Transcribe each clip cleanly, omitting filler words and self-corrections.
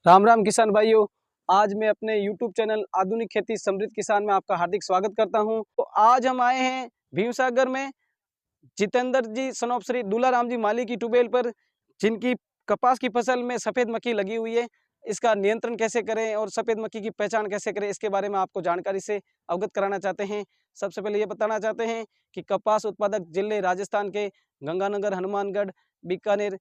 राम राम किसान भाइयों। आज मैं अपने YouTube चैनल आधुनिक खेती समृद्ध किसान में आपका हार्दिक स्वागत करता हूं। तो आज हम आए हैं भीमसागर में जितेंद्र जी सनोप श्री दूलाराम जी माली की ट्यूबवेल पर, जिनकी कपास की फसल में सफ़ेद मक्खी लगी हुई है। इसका नियंत्रण कैसे करें और सफ़ेद मक्खी की पहचान कैसे करें, इसके बारे में आपको जानकारी से अवगत कराना चाहते हैं। सबसे पहले ये बताना चाहते हैं कि कपास उत्पादक जिले राजस्थान के गंगानगर, हनुमानगढ़, बीकानेर,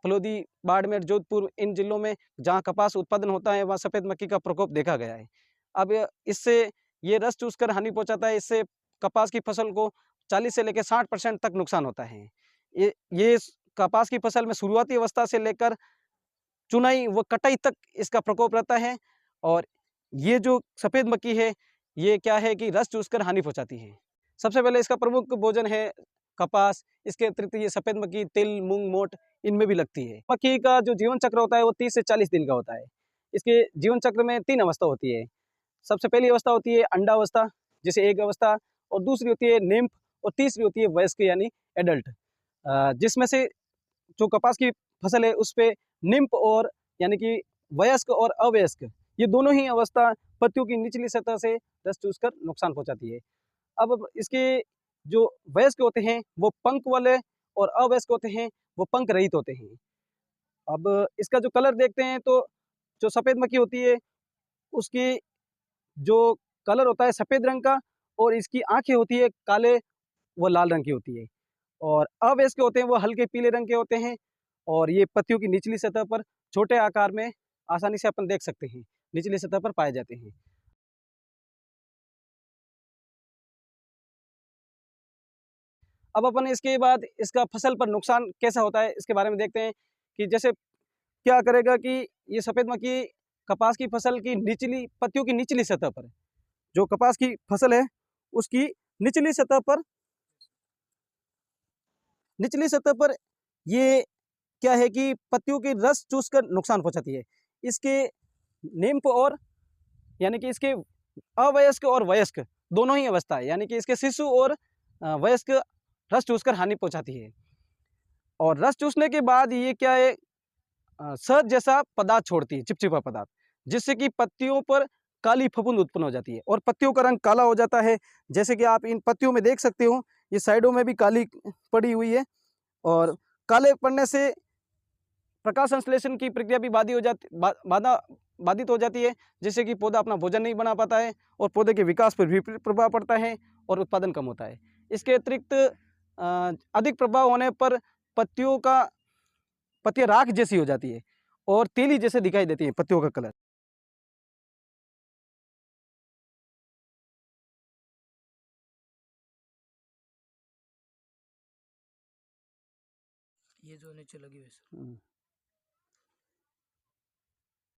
फलोदी, बाड़मेर, जोधपुर, इन जिलों में जहाँ कपास उत्पादन होता है वहाँ सफ़ेद मक्खी का प्रकोप देखा गया है। अब इससे ये रस चूसकर हानि पहुँचाता है। इससे कपास की फसल को 40 से लेकर 60% तक नुकसान होता है। ये कपास की फसल में शुरुआती अवस्था से लेकर चुनाई व कटाई तक इसका प्रकोप रहता है। और ये जो सफ़ेद मक्खी है, ये क्या है कि रस चूसकर हानि पहुँचाती है। सबसे पहले इसका प्रमुख भोजन है कपास। इसके अतिरिक्त ये सफ़ेद मक्खी तिल, मूंग, मोठ इनमें भी लगती है। मक्खी का जो जीवन चक्र होता है वो 30 से 40 दिन का होता है। इसके जीवन चक्र में 3 अवस्था होती है। सबसे पहली अवस्था होती है अंडावस्था, जिसे एग अवस्था, और दूसरी होती है निम्फ, और तीसरी होती है वयस्क यानी एडल्ट। जिसमें से जो कपास की फसल है उस पे निम्फ और यानी कि वयस्क और अवयस्क, ये दोनों ही अवस्था पत्तियों की निचली सतह से रस चूसकर नुकसान पहुंचाती है। अब इसके जो वयस्क होते हैं वो पंख वाले, और अवयस्क होते हैं वो पंख रहित होते हैं। अब इसका जो कलर देखते हैं तो जो सफ़ेद मक्खी होती है उसकी जो कलर होता है सफ़ेद रंग का, और इसकी आँखें होती है काले व लाल रंग की होती है। और अवयस्क होते हैं वो हल्के पीले रंग के होते हैं, और ये पत्तियों की निचली सतह पर छोटे आकार में आसानी से अपन देख सकते हैं, निचली सतह पर पाए जाते हैं। अब अपन इसके बाद इसका फसल पर नुकसान कैसा होता है इसके बारे में देखते हैं कि जैसे क्या करेगा कि ये सफ़ेद मक्खी कपास की फसल की निचली पत्तियों की निचली सतह पर, जो कपास की फसल है उसकी निचली सतह पर निचली सतह पर ये क्या है कि पत्तियों की रस चूसकर नुकसान पहुंचाती है। इसके निम्फ और यानी कि इसके अवयस्क और वयस्क दोनों ही अवस्था है, यानी कि इसके शिशु और वयस्क रस चूसकर हानि पहुंचाती है। और रस चूसने के बाद ये क्या है, शहद जैसा पदार्थ छोड़ती है, चिपचिपा पदार्थ, जिससे कि पत्तियों पर काली फफूंद उत्पन्न हो जाती है और पत्तियों का रंग काला हो जाता है। जैसे कि आप इन पत्तियों में देख सकते हो, ये साइडों में भी काली पड़ी हुई है। और काले पड़ने से प्रकाश संश्लेषण की प्रक्रिया भी बाधित हो जाती है, जिससे कि पौधा अपना भोजन नहीं बना पाता है और पौधे के विकास पर विपरीत प्रभाव पड़ता है और उत्पादन कम होता है। इसके अतिरिक्त अधिक प्रभाव होने पर पत्तियाँ राख जैसी हो जाती है और तेली जैसे दिखाई देती है पत्तियों का कलर। ये जो नीचे लगी हुई है सर।